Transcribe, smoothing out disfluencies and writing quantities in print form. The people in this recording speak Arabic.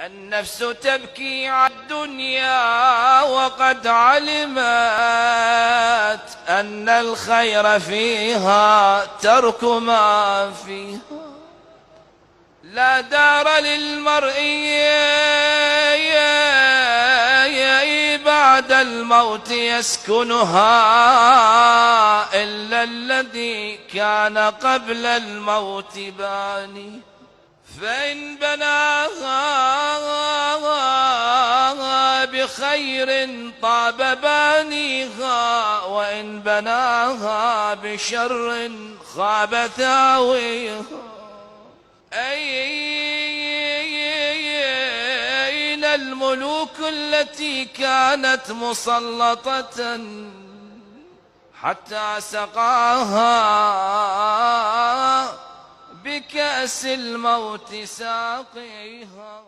النفس تبكي على الدنيا وقد علمت أن الخير فيها ترك ما فيها. لا دار للمرء بعد الموت يسكنها إلا الذي كان قبل الموت باني. فإن بناها بخير طاب بانيها، وإن بناها بشر خاب ثاويها. أين الملوك التي كانت مسلطة حتى سقاها بكأس الموت ساقيها؟